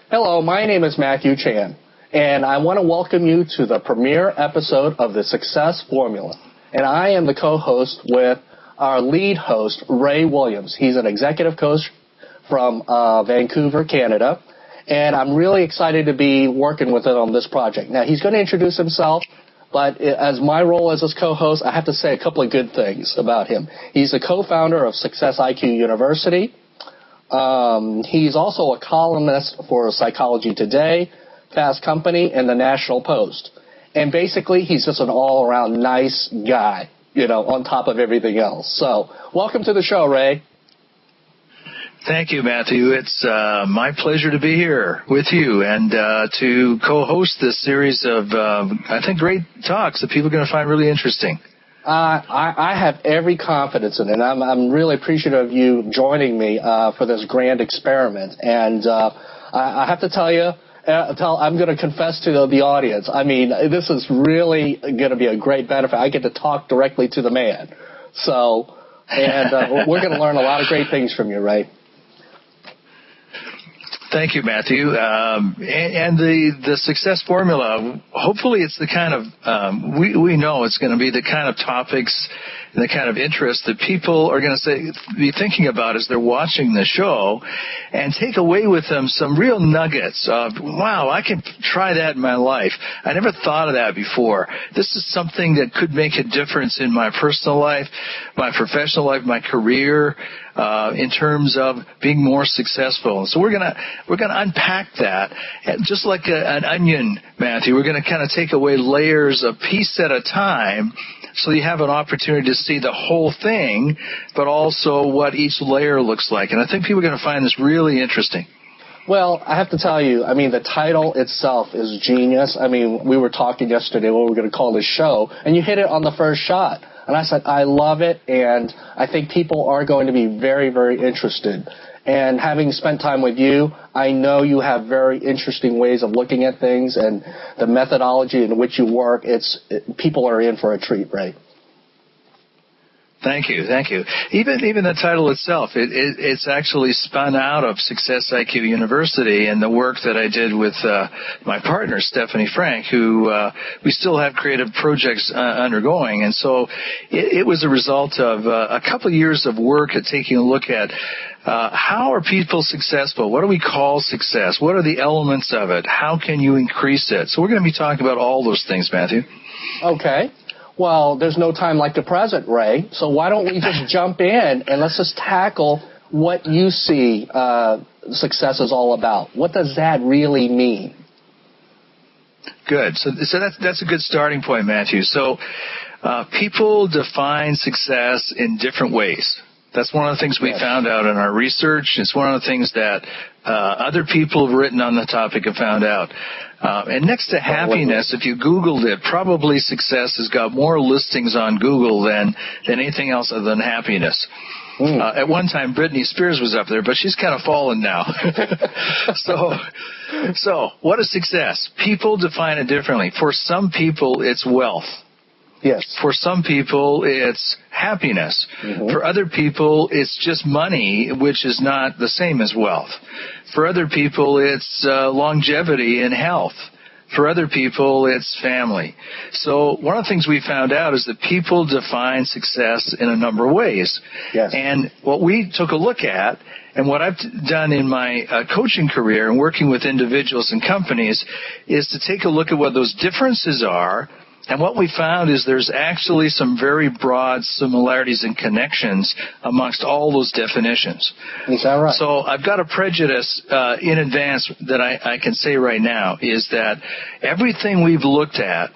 Hello, my name is Matthew Chan, and I want to welcome you to the premiere episode of The Success Formula. And I am the co-host with our lead host, Ray Williams. He's an executive coach from Vancouver, Canada, and I'm really excited to be working with him on this project. Now, he's going to introduce himself, but as my role as his co-host, I have to say a couple of good things about him. He's the co-founder of Success IQ University. He's also a columnist for Psychology Today, Fast Company, and the National Post. And basically, he's just an all-around nice guy, on top of everything else. So, welcome to the show, Ray. Thank you, Matthew. It's my pleasure to be here with you and to co-host this series of, I think, great talks that people are going to find really interesting. I have every confidence in it. I'm really appreciative of you joining me for this grand experiment. And I have to tell you, I'm going to confess to the audience. I mean, this is really going to be a great benefit. I get to talk directly to the man. So, and we're going to learn a lot of great things from you, Ray. Thank you, Matthew. And the success formula, hopefully it's the kind of, we know it's going to be the kind of topics and the kind of interest that people are going to be thinking about as they're watching the show and take away with them some real nuggets of, wow, I can try that in my life. I never thought of that before. This is something that could make a difference in my personal life, my professional life, my career, in terms of being more successful. So we're gonna unpack that, and just like an onion, Matthew. We're gonna kind of take away layers a piece at a time, so you have an opportunity to see the whole thing, but also what each layer looks like. And I think people are gonna find this really interesting. Well, I have to tell you, I mean, the title itself is genius. I mean, we were talking yesterday what we're going to call this show, and you hit it on the first shot. And I said, I love it, and I think people are going to be very, very interested. And having spent time with you, I know you have very interesting ways of looking at things, and the methodology in which you work, people are in for a treat, right? Thank you. Even the title itself, it's actually spun out of Success IQ University and the work that I did with my partner, Stephanie Frank, who we still have creative projects undergoing. And so it was a result of a couple of years of work at taking a look at how are people successful? What do we call success? What are the elements of it? How can you increase it? So we're going to be talking about all those things, Matthew. Okay. Well, there's no time like the present, Ray. So why don't we just jump in and let's just tackle what you see success is all about. What does that really mean? Good. So that's a good starting point, Matthew. So people define success in different ways. That's one of the things we found out in our research. It's one of the things that other people who have written on the topic have found out. And next to happiness, if you Googled it, probably success has got more listings on Google than anything else other than happiness. At one time, Britney Spears was up there, but she's kind of fallen now. So what is success? People define it differently. For some people, it's wealth. Yes. For some people, it's happiness. Mm-hmm. For other people, it's just money, which is not the same as wealth. For other people, it's longevity and health. For other people, it's family. So one of the things we found out is that people define success in a number of ways. Yes. And what we took a look at, and what I've done in my coaching career and working with individuals and companies, is to take a look at what those differences are. And what we found is there's actually some very broad similarities and connections amongst all those definitions. Is that right? So I've got a prejudice in advance that I can say right now is that everything we've looked at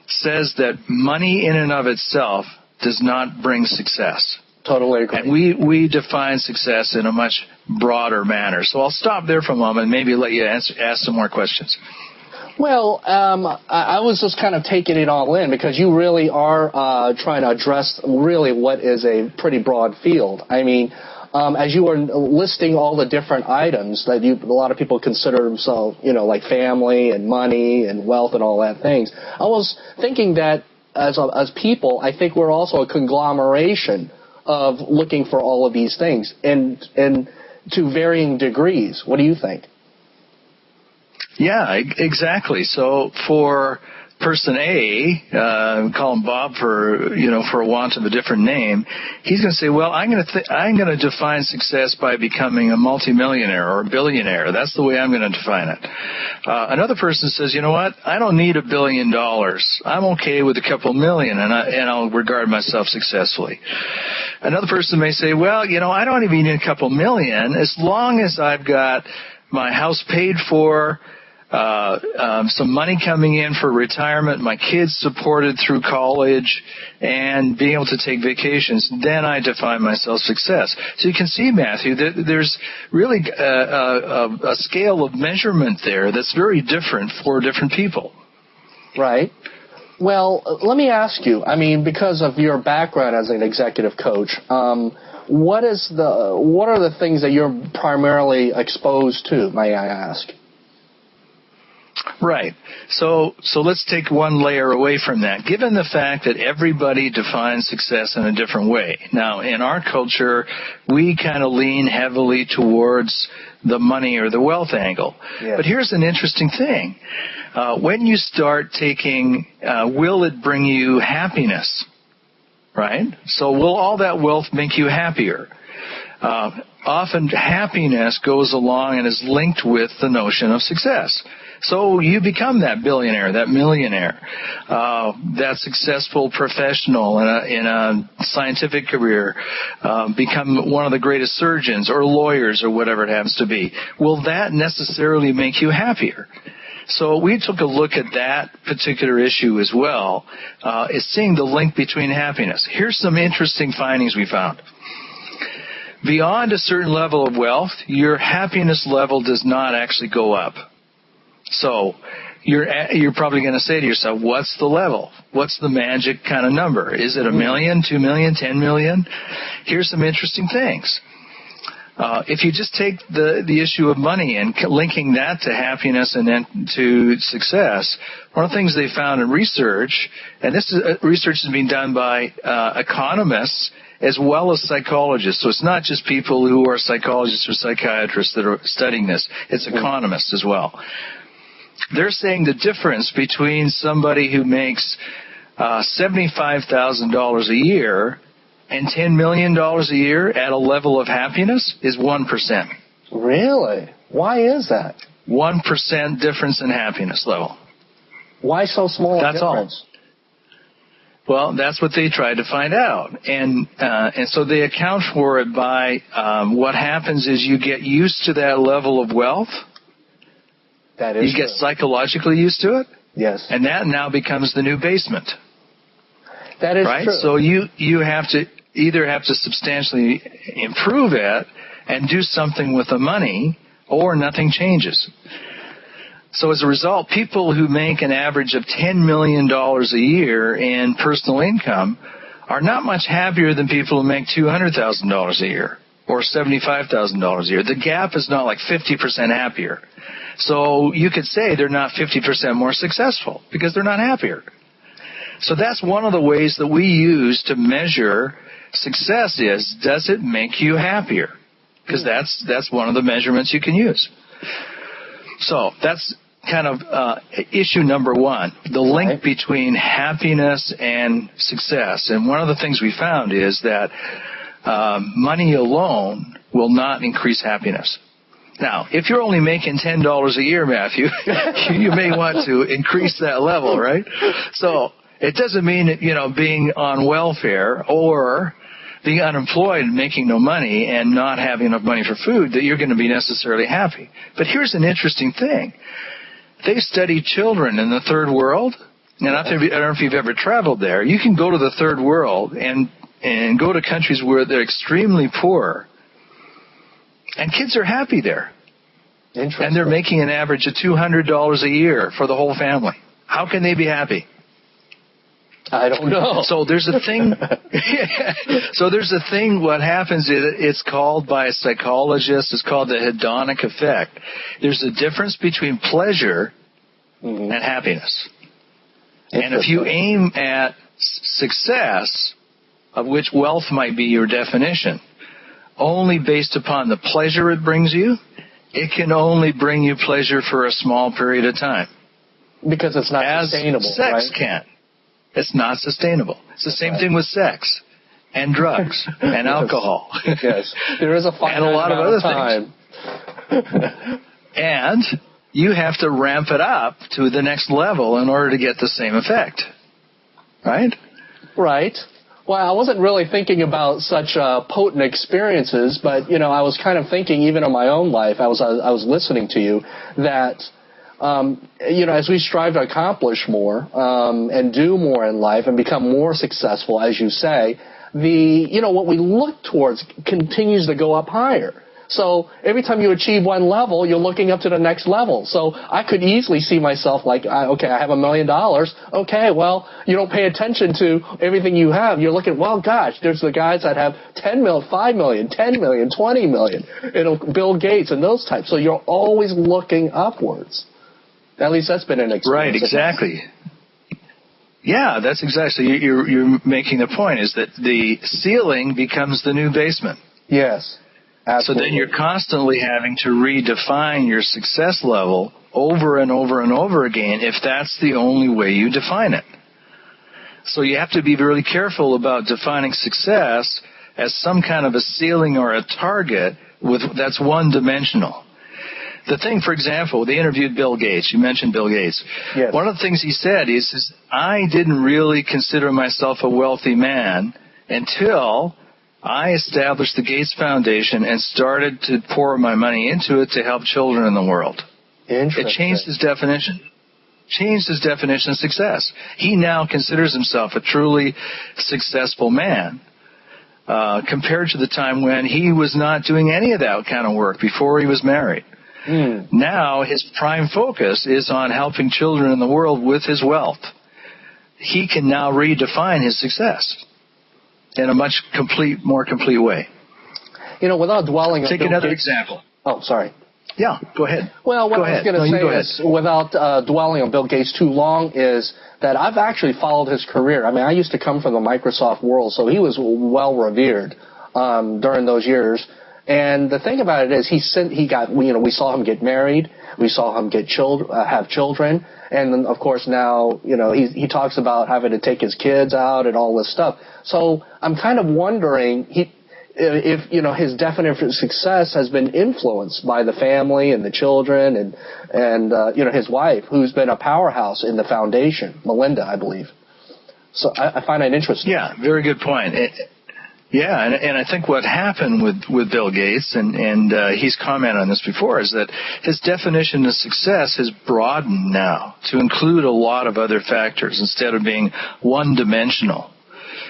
says that money in and of itself does not bring success. Totally agree. And we define success in a much broader manner. So I'll stop there for a moment and maybe let you ask some more questions. Well, I was just kind of taking it all in because you really are trying to address really what is a pretty broad field. I mean, as you were listing all the different items that a lot of people consider themselves, like family and money and wealth and all that things, I was thinking that as people, I think we're also a conglomeration of looking for all of these things and to varying degrees. What do you think? Yeah, exactly. So for person A, call him Bob for want of a different name, he's going to say, well, I'm going to define success by becoming a multimillionaire or a billionaire. That's the way I'm going to define it. Another person says, you know what? I don't need $1 billion. I'm okay with a couple million, and I'll regard myself successfully. Another person may say, well, I don't even need a couple million as long as I've got my house paid for, some money coming in for retirement, my kids supported through college, and being able to take vacations, then I define myself success. So you can see, Matthew, that there's really a scale of measurement there that's very different for different people. Right. Well, let me ask you, because of your background as an executive coach, what are the things that you're primarily exposed to, may I ask? Right. So let's take one layer away from that. Given the fact that everybody defines success in a different way. Now, in our culture, we kind of lean heavily towards the money or the wealth angle. Yes. But here's an interesting thing. When you start taking, will it bring you happiness? Right? So will all that wealth make you happier? Often happiness goes along and is linked with the notion of success. So you become that billionaire, that millionaire, that successful professional in a scientific career, become one of the greatest surgeons or lawyers or whatever it happens to be. Will that necessarily make you happier? So we took a look at that particular issue as well, is seeing the link between happiness. Here's some interesting findings we found. Beyond a certain level of wealth, your happiness level does not actually go up. So you're probably going to say to yourself, what's the level? What's the magic kind of number? Is it $1 million, $2 million, $10 million? Here's some interesting things. If you just take the issue of money and linking that to happiness and then to success, one of the things they found in research, and this is research is being done by economists as well as psychologists. So it's not just people who are psychologists or psychiatrists that are studying this. It's economists as well. They're saying the difference between somebody who makes $75,000 a year and $10 million a year at a level of happiness is 1%. Really? Why is that? 1% difference in happiness level. Why so small a difference? All. Well, that's what they tried to find out. And so they account for it by what happens is you get used to that level of wealth. That is You get psychologically used to it. Yes. And that now becomes the new basement. That is right? true. So you have to either have to substantially improve it and do something with the money, or nothing changes. So as a result, people who make an average of $10 million a year in personal income are not much happier than people who make $200,000 a year or $75,000 a year. The gap is not like 50% happier. So you could say they're not 50% more successful because they're not happier. So that's one of the ways that we use to measure success is, does it make you happier? Because that's one of the measurements you can use. So that's kind of issue number one, the link between happiness and success. And one of the things we found is that money alone will not increase happiness. Now, if you're only making $10 a year, Matthew, you may want to increase that level, right? So it doesn't mean that, being on welfare or being unemployed and making no money and not having enough money for food that you're going to be necessarily happy. But here's an interesting thing. They study children in the third world, and I don't know if you've ever traveled there. You can go to the third world and go to countries where they're extremely poor, and kids are happy there. Interesting. And they're making an average of $200 a year for the whole family. How can they be happy? I don't know. So there's a thing. What happens is it's called by a psychologist. It's called the hedonic effect. There's a difference between pleasure and happiness. And if you aim at success, of which wealth might be your definition, only based upon the pleasure it brings you, it can only bring you pleasure for a small period of time. Because it's not sustainable, sex right? can. It's not sustainable. It's the same thing with sex and drugs and alcohol. Yes, there is a finite and a lot of other time. things. And you have to ramp it up to the next level in order to get the same effect. Right? Right. Well, I wasn't really thinking about such potent experiences, but, I was kind of thinking even in my own life, I was listening to you, that, as we strive to accomplish more and do more in life and become more successful, as you say, what we look towards continues to go up higher. So every time you achieve one level, you're looking up to the next level. So I could easily see myself like, okay, I have $1 million. Okay, well, you don't pay attention to everything you have. You're looking, well, gosh, there's the guys that have 10 million, 5 million, 10 million, 20 million, Bill Gates and those types. So you're always looking upwards. At least that's been an experience. Right, exactly. Yeah, that's exactly. You're making the point is that the ceiling becomes the new basement. Yes. Absolutely. So then you're constantly having to redefine your success level over and over and over again if that's the only way you define it. So you have to be really careful about defining success as some kind of a ceiling or a target that's one-dimensional. The thing, for example, they interviewed Bill Gates. You mentioned Bill Gates. Yes. One of the things he said is I didn't really consider myself a wealthy man until I established the Gates Foundation and started to pour my money into it to help children in the world. Interesting. It changed his definition. Changed his definition of success. He now considers himself a truly successful man compared to the time when he was not doing any of that kind of work before he was married. Now his prime focus is on helping children in the world with his wealth. He can now redefine his success in a much more complete way. Without dwelling on Take another example. Oh, sorry. Yeah, go ahead. Well, what I was going to say is, without dwelling on Bill Gates too long, is that I've actually followed his career. I mean, I used to come from the Microsoft world, so he was well revered during those years. And the thing about it is, we saw him get married, we saw him have children, and then of course now, he talks about having to take his kids out and all this stuff. So I'm kind of wondering if his definition of success has been influenced by the family and the children and his wife, who's been a powerhouse in the foundation, Melinda, I believe. So I find that interesting. Yeah, very good point. Yeah, and I think what happened with Bill Gates, and he's commented on this before, is that his definition of success has broadened now to include a lot of other factors instead of being one-dimensional.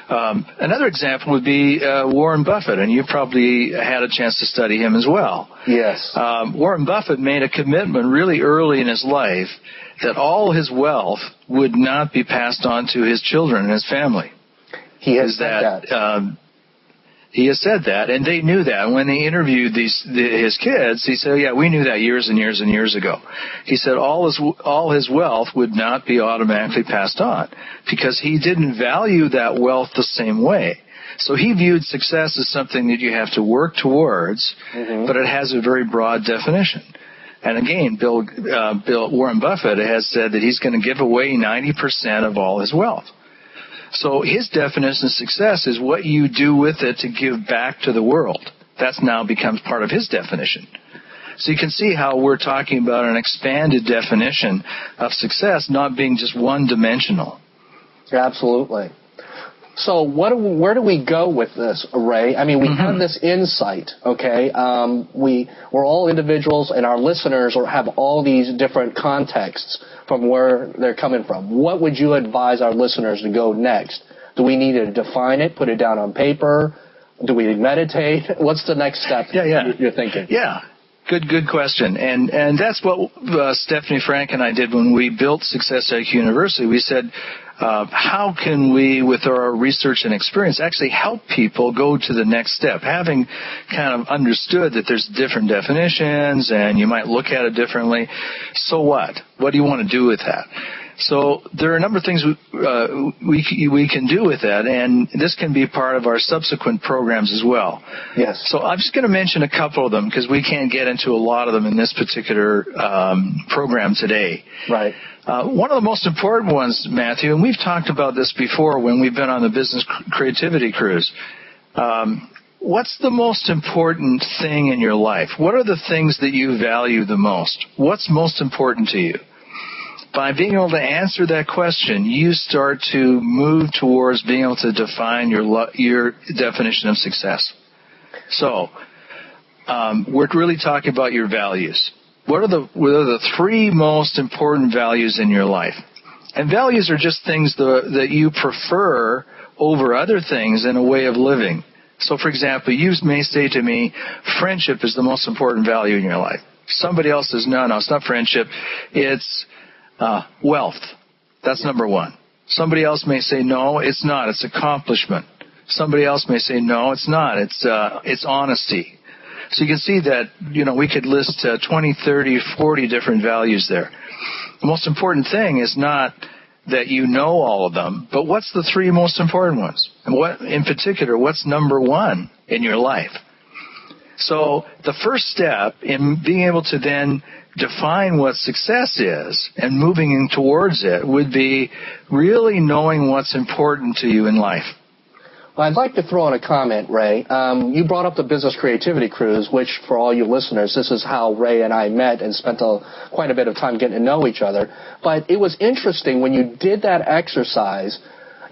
Another example would be Warren Buffett, and you probably had a chance to study him as well. Yes. Warren Buffett made a commitment really early in his life that all his wealth would not be passed on to his children and his family. He has said that. He has said that, and they knew that. When they interviewed his kids, he said, yeah, we knew that years and years and years ago. He said all his wealth would not be automatically passed on because he didn't value that wealth the same way. So he viewed success as something that you have to work towards, but it has a very broad definition. And again, Warren Buffett has said that he's going to give away 90% of all his wealth. So his definition of success is what you do with it to give back to the world. That's now becomes part of his definition. So you can see how we're talking about an expanded definition of success not being just one-dimensional. Absolutely. So where do we go with this, Ray? I mean, we have this insight, okay? We're all individuals, and our listeners have all these different contexts from where they're coming from. What would you advise our listeners to go next? Do we need to define it, put it down on paper? Do we meditate? What's the next step you're thinking? Yeah. Good question. And that's what Stephanie Frank and I did when we built Success IQ University. We said, how can we, with our research and experience, actually help people go to the next step? Having kind of understood that there's different definitions and you might look at it differently, so what? What do you want to do with that? So there are a number of things we can do with that, and this can be part of our subsequent programs as well. Yes. So I'm just going to mention a couple of them because we can't get into a lot of them in this particular program today. Right. One of the most important ones, Matthew, and we've talked about this before when we've been on the Business Creativity Cruise. What's the most important thing in your life? What are the things that you value the most? What's most important to you? By being able to answer that question, you start to move towards being able to define your definition of success. So, we're really talking about your values. What are the three most important values in your life? And values are just things that you prefer over other things in a way of living. So, for example, you may say to me, friendship is the most important value in your life. Somebody else says, no, it's not friendship. It's wealth. That's number one. Somebody else may say, no, it's not. It's accomplishment. Somebody else may say, no, it's not. It's honesty. So you can see that, we could list 20, 30, 40 different values there. The most important thing is not that you know all of them, but what's the three most important ones? And what, in particular, what's number one in your life? So the first step in being able to then define what success is and moving in towards it would be really knowing what's important to you in life. Well, I'd like to throw in a comment, Ray. You brought up the Business Creativity Cruise, which for all you listeners, this is how Ray and I met and spent quite a bit of time getting to know each other. But it was interesting when you did that exercise,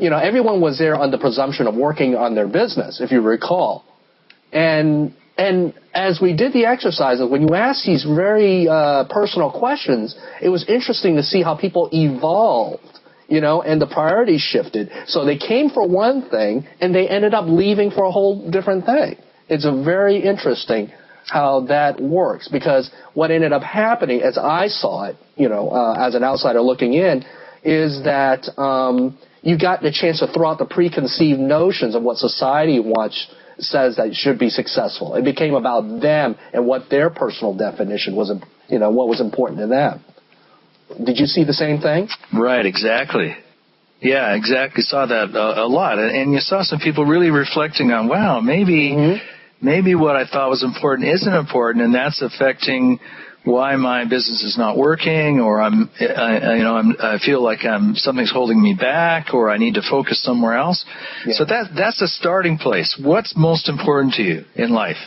everyone was there on the presumption of working on their business, if you recall. And as we did the exercises, when you asked these very personal questions, it was interesting to see how people evolved, and the priorities shifted. So they came for one thing, and they ended up leaving for a whole different thing. It's a very interesting how that works, because what ended up happening, as I saw it, as an outsider looking in, is that you got the chance to throw out the preconceived notions of what society says that should be successful. It became about them and what their personal definition was, what was important to them. Did you see the same thing? Right, exactly. Yeah, exactly. Saw that a lot. And you saw some people really reflecting on, wow, maybe what I thought was important isn't important, and that's affecting why my business is not working, or I feel like something's holding me back, or I need to focus somewhere else. Yeah. So that's a starting place. What's most important to you in life?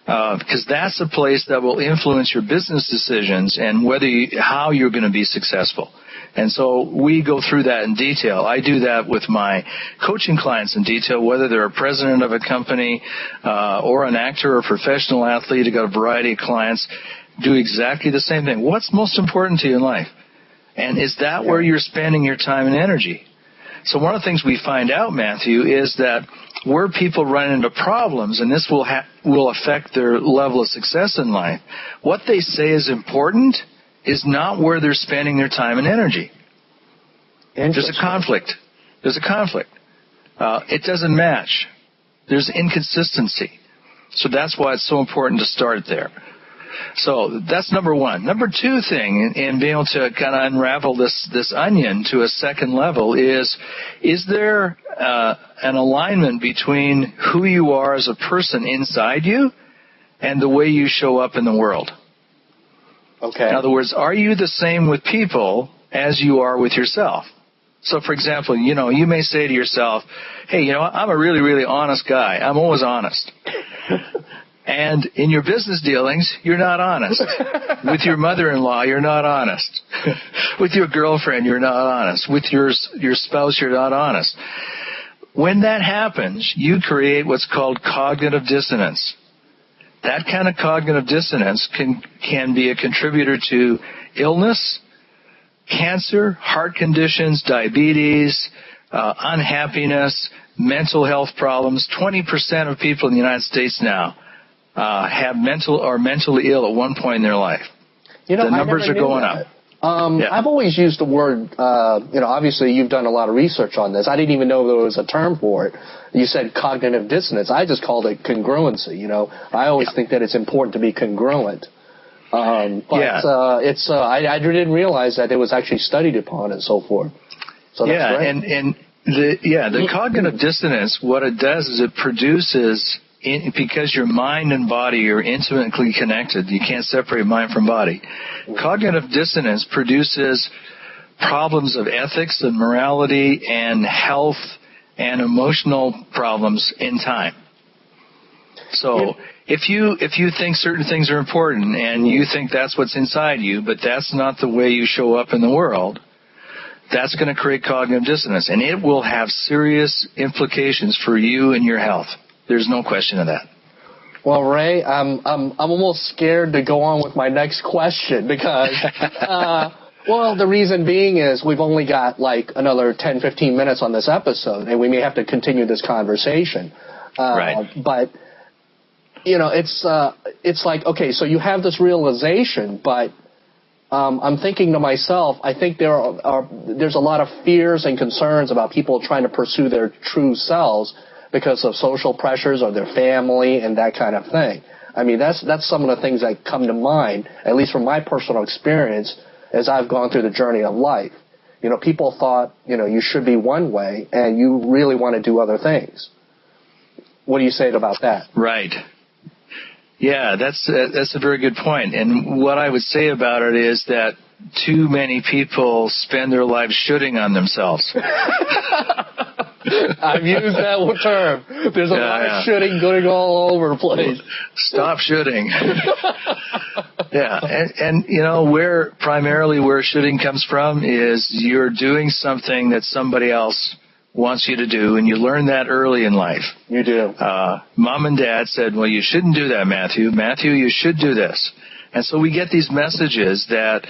Because that's a place that will influence your business decisions and how you're going to be successful. And so we go through that in detail. I do that with my coaching clients in detail, whether they're a president of a company or an actor or a professional athlete. I've got a variety of clients. Do exactly the same thing. What's most important to you in life? And is that where you're spending your time and energy? So one of the things we find out, Matthew, is that where people run into problems, and this will affect their level of success in life, what they say is important is not where they're spending their time and energy. There's a conflict. It doesn't match. There's inconsistency. So that's why it's so important to start there. So that's number one. Number two thing in being able to kind of unravel this onion to a second level is there an alignment between who you are as a person inside you and the way you show up in the world? Okay. In other words, are you the same with people as you are with yourself? So, for example, you may say to yourself, hey, I'm a really, really honest guy. I'm always honest. And in your business dealings, you're not honest. With your mother-in-law, you're not honest. With your girlfriend, you're not honest. With your spouse, you're not honest. When that happens, you create what's called cognitive dissonance. That kind of cognitive dissonance can be a contributor to illness, cancer, heart conditions, diabetes, unhappiness, mental health problems. 20% of people in the United States now are mentally ill at one point in their life. The numbers are going up. I've always used the word, obviously you've done a lot of research on this. I didn't even know there was a term for it. You said cognitive dissonance. I just called it congruency. I always think that it's important to be congruent. I didn't realize that it was actually studied upon and so forth. So that's great. And the cognitive dissonance, what it does is it produces, because your mind and body are intimately connected, you can't separate mind from body. Cognitive dissonance produces problems of ethics and morality and health and emotional problems in time. So if you think certain things are important and you think that's what's inside you, but that's not the way you show up in the world, that's going to create cognitive dissonance, and it will have serious implications for you and your health. There's no question of that. Well, Ray, I'm almost scared to go on with my next question because, well, the reason being is we've only got like another 10, 15 minutes on this episode, and we may have to continue this conversation. Right. But, you know, it's like, okay, so you have this realization, but I'm thinking to myself, I think there's a lot of fears and concerns about people trying to pursue their true selves because of social pressures or their family and that kind of thing. I mean, that's some of the things that come to mind, at least from my personal experience, as I've gone through the journey of life. You know, people thought, you know, you should be one way and you really want to do other things. What do you say about that? Right. Yeah, that's a very good point. And what I would say about it is that too many people spend their lives shooting on themselves. I've used that term. There's a lot of shooting going all over the place. Stop shooting. Yeah, and you know, where shooting comes from is you're doing something that somebody else wants you to do, and you learn that early in life. You do. Mom and Dad said, well, you shouldn't do that, Matthew. Matthew, you should do this. And so we get these messages that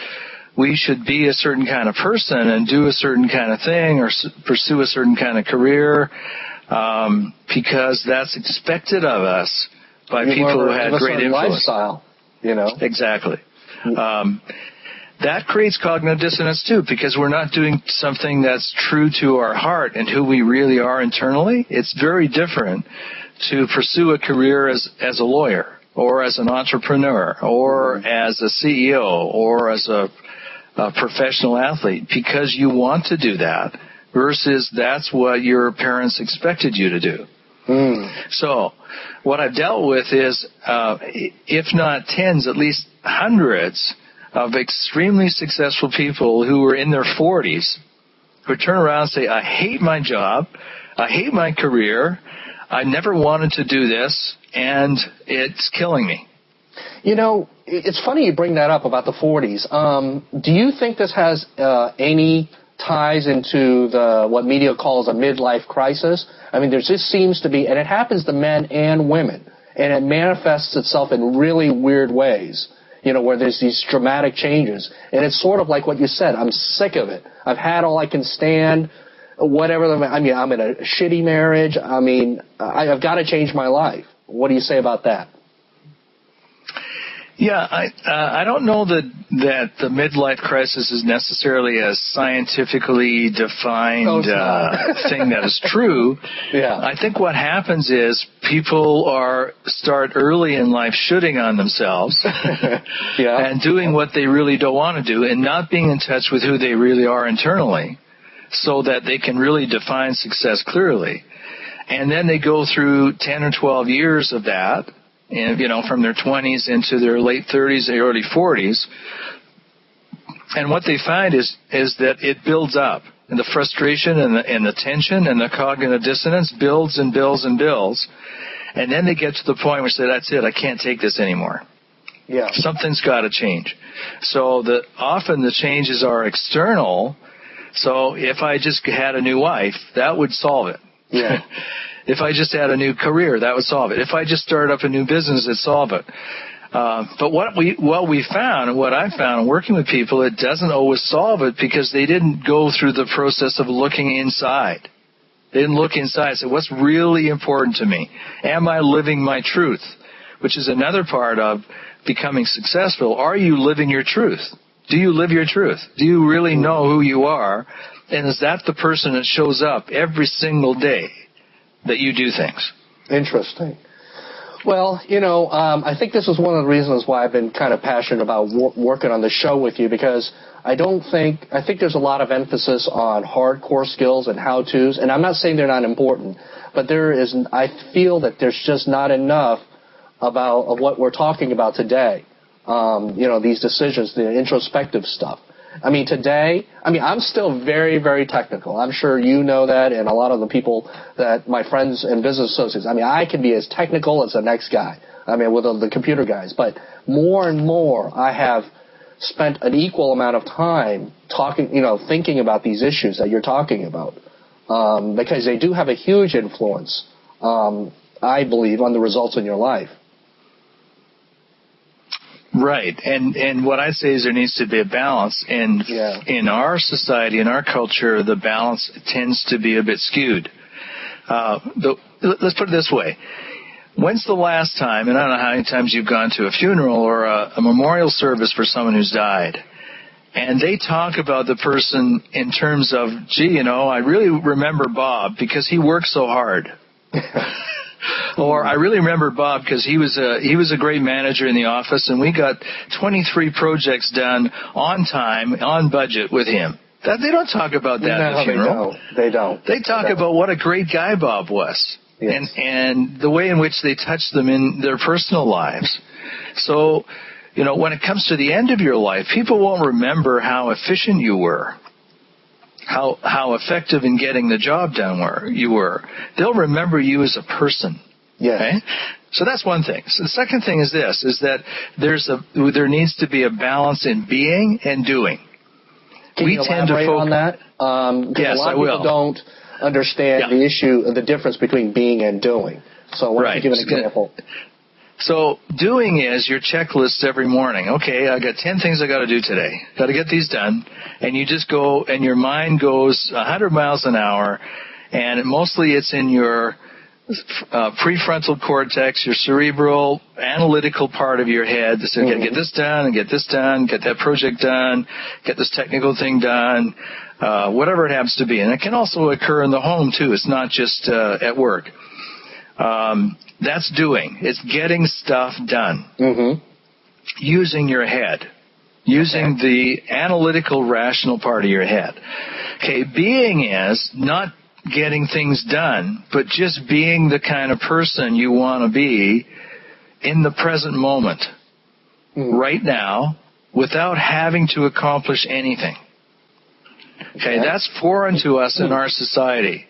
we should be a certain kind of person and do a certain kind of thing or pursue a certain kind of career because that's expected of us by people who had great influence. Lifestyle, you know. Exactly. That creates cognitive dissonance too, because we're not doing something that's true to our heart and who we really are internally. It's very different to pursue a career as a lawyer or as an entrepreneur or as a CEO or as a professional athlete because you want to do that versus that's what your parents expected you to do. So what I've dealt with is, if not tens, at least hundreds of extremely successful people who were in their 40s who turn around and say, I hate my job, I hate my career, I never wanted to do this, and it's killing me. You know, it's funny you bring that up about the 40s. Do you think this has any ties into what media calls a midlife crisis? I mean, there just seems to be, and it happens to men and women, and it manifests itself in really weird ways. You know, where there's these dramatic changes. And it's sort of like what you said. I'm sick of it. I've had all I can stand, whatever. I mean, I'm in a shitty marriage. I mean, I've got to change my life. What do you say about that? Yeah, I don't know that the midlife crisis is necessarily a scientifically defined thing that is true. Yeah. I think what happens is people start early in life shooting on themselves and doing what they really don't want to do and not being in touch with who they really are internally so that they can really define success clearly. And then they go through 10 or 12 years of that. And, you know, from their 20s into their late 30s, early 40s. And what they find is that it builds up. And the frustration and the tension and the cognitive dissonance builds and builds and builds. And then they get to the point where they say, that's it, I can't take this anymore. Yeah. Something's got to change. So often the changes are external. So if I just had a new wife, that would solve it. Yeah. If I just had a new career, that would solve it. If I just started up a new business, it'd solve it. But what we found and what I found in working with people, it doesn't always solve it because they didn't go through the process of looking inside. They didn't look inside and say, what's really important to me? Am I living my truth? Which is another part of becoming successful. Are you living your truth? Do you live your truth? Do you really know who you are? And is that the person that shows up every single day that you do things? Interesting. Well, I think this is one of the reasons why I've been kind of passionate about working on the show with you, because I think there's a lot of emphasis on hardcore skills and how-tos, and I'm not saying they're not important, but I feel that there's just not enough of what we're talking about today. These decisions, the introspective stuff. Today, I'm still very, very technical. I'm sure you know that, and a lot of the people that my friends and business associates, I can be as technical as the next guy, with the computer guys. But more and more, I have spent an equal amount of time thinking about these issues that you're talking about, because they do have a huge influence, I believe, on the results in your life. Right, and what I'd say is there needs to be a balance, and in our society, in our culture, the balance tends to be a bit skewed. Let's put it this way. When's the last time, and I don't know how many times you've gone to a funeral or a memorial service for someone who's died, and they talk about the person in terms of, I really remember Bob because he worked so hard. Or I really remember Bob because he was a great manager in the office, and we got 23 projects done on time, on budget with him. They don't talk about that at the funeral. They don't. They talk about what a great guy Bob was, yes, and the way in which they touched them in their personal lives. So, when it comes to the end of your life, people won't remember how efficient you were, how effective in getting the job done you were. They'll remember you as a person. Yeah. Okay? So that's one thing. So the second thing is that there needs to be a balance in being and doing. Can you elaborate on that? Yes, a lot of people don't understand the issue, the difference between being and doing. So why don't you give an example? So doing is your checklist every morning. Okay, I got 10 things I got to do today. Got to get these done. And you just go, and your mind goes 100 miles an hour, and mostly it's in your prefrontal cortex, your cerebral, analytical part of your head that says, get this done, and get this done, get that project done, get this technical thing done, whatever it happens to be. And it can also occur in the home, too. It's not just at work. That's doing. It's getting stuff done. Mm-hmm. Using your head. Using the analytical, rational part of your head. Okay, being is not getting things done, but just being the kind of person you want to be in the present moment, right now, without having to accomplish anything. Okay, that's foreign to us in our society.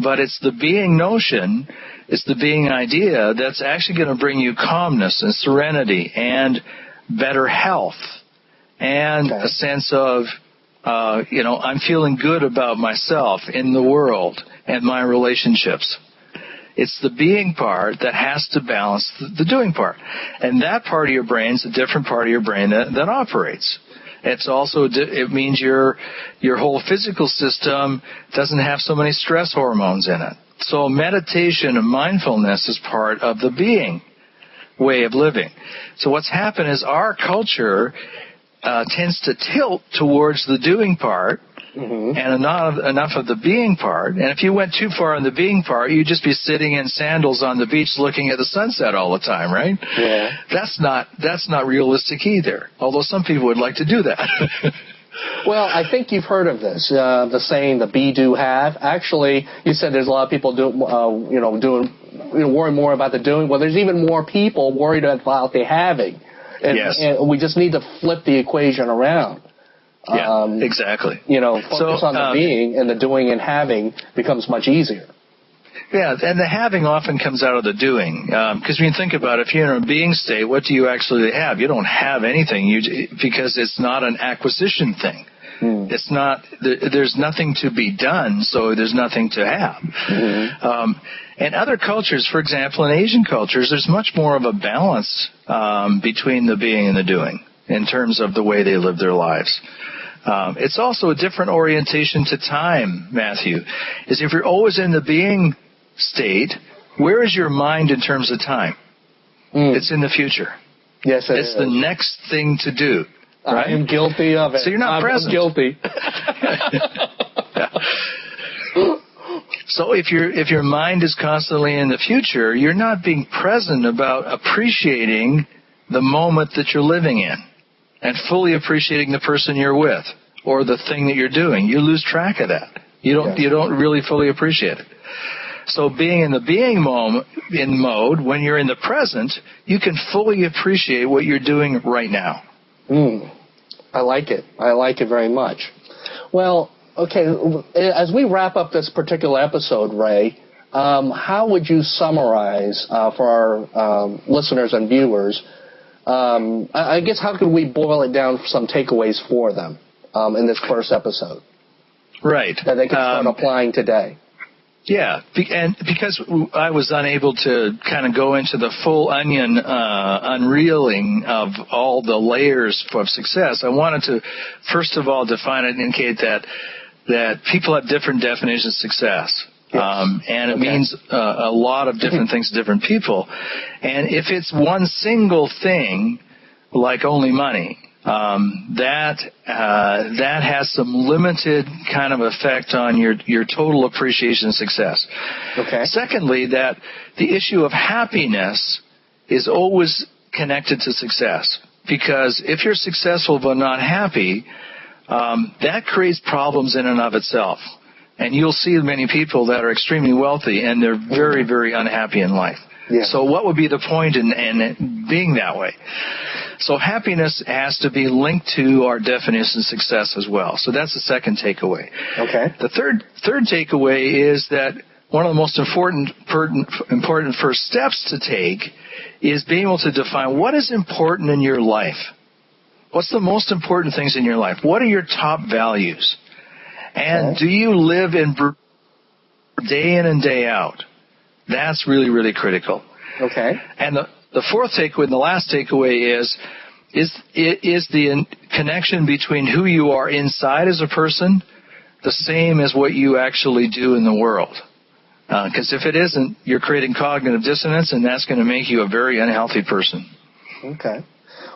But it's the being notion, it's the being idea that's actually going to bring you calmness and serenity and better health and a sense of, I'm feeling good about myself in the world and my relationships. It's the being part that has to balance the doing part. And that part of your brain is a different part of your brain that operates. It's also, it means your whole physical system doesn't have so many stress hormones in it. So meditation and mindfulness is part of the being way of living. So what's happened is our culture tends to tilt towards the doing part, and not enough of the being part. And if you went too far on the being part, you'd just be sitting in sandals on the beach looking at the sunset all the time, right? Yeah. That's not realistic either, although some people would like to do that. Well, I think you've heard of this, the saying, the be, do, have. Actually, you said there's a lot of people worry more about the doing. Well, there's even more people worried about the having. And we just need to flip the equation around. Yeah, exactly. Focus on the being, and the doing and having becomes much easier. Yeah, and the having often comes out of the doing. Because when you think about it, if you're in a being state, what do you actually have? You don't have anything because it's not an acquisition thing. It's not. There's nothing to be done, so there's nothing to have. And other cultures, for example, in Asian cultures, there's much more of a balance between the being and the doing in terms of the way they live their lives. It's also a different orientation to time, Matthew. Is if you're always in the being state, where is your mind in terms of time? It's in the future. Yes, it's the next thing to do. Right? I am guilty of it. So you're not present. I'm guilty. So if your mind is constantly in the future, you're not being present about appreciating the moment that you're living in and fully appreciating the person you're with or the thing that you're doing. You lose track of that. You don't really fully appreciate it. So being in the mode, when you're in the present, you can fully appreciate what you're doing right now. I like it. I like it very much. Well, okay, as we wrap up this particular episode, Ray, how would you summarize for our listeners and viewers, I guess how could we boil it down for some takeaways for them in this first episode? Right. That they can start applying today. Yeah, and because I was unable to kind of go into the full onion unreeling of all the layers of success, I wanted to, first of all, define it and indicate that people have different definitions of success. Yes. And it means a lot of different things to different people. And if it's one single thing, like only money, that has some limited kind of effect on your total appreciation of success. Okay. Secondly, that the issue of happiness is always connected to success, because if you're successful but not happy, that creates problems in and of itself. And you'll see many people that are extremely wealthy and they're very, very unhappy in life. Yeah. So what would be the point in being that way? So happiness has to be linked to our definition of success as well. So that's the second takeaway. Okay. The third takeaway is that one of the most important first steps to take is being able to define what is important in your life. What's the most important things in your life? What are your top values? And do you live in day in and day out? That's really, really critical. Okay. And the fourth takeaway and the last takeaway is the connection between who you are inside as a person the same as what you actually do in the world. Because if it isn't, you're creating cognitive dissonance, and that's going to make you a very unhealthy person. Okay.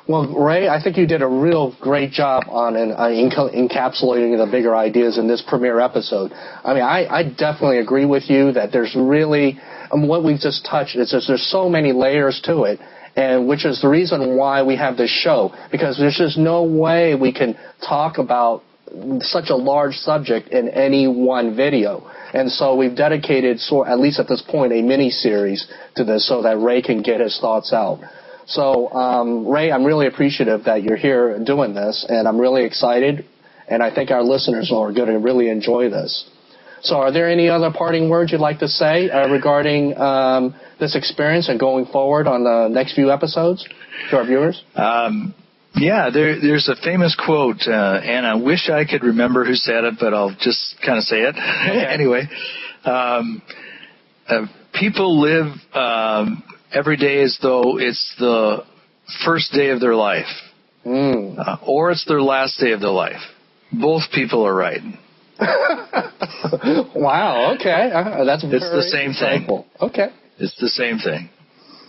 Well, Ray, I think you did a real great job on encapsulating the bigger ideas in this premiere episode. I mean, I definitely agree with you that there's really, what we've just touched is there's so many layers to it, and which is the reason why we have this show, because there's just no way we can talk about such a large subject in any one video. And so we've dedicated, at least at this point, a mini-series to this so that Ray can get his thoughts out. So, Ray, I'm really appreciative that you're here doing this, and I'm really excited, and I think our listeners are going to really enjoy this. So are there any other parting words you'd like to say regarding this experience and going forward on the next few episodes to our viewers? Yeah, there's a famous quote, and I wish I could remember who said it, but I'll just kind of say it. Okay. Anyway, people live every day as though it's the first day of their life, or it's their last day of their life. Both people are right. Wow, okay. It's the same thing. Okay. It's the same thing.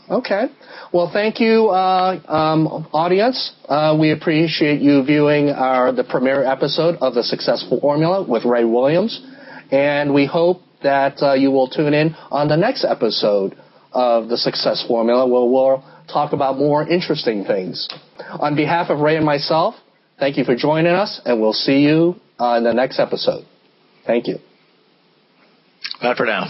Okay. Well, thank you, audience. We appreciate you viewing the premiere episode of The Successful Formula with Ray Williams, and we hope that you will tune in on the next episode of The Success Formula, where we'll talk about more interesting things. On behalf of Ray and myself, thank you for joining us, and we'll see you in the next episode. Thank you. Bye for now.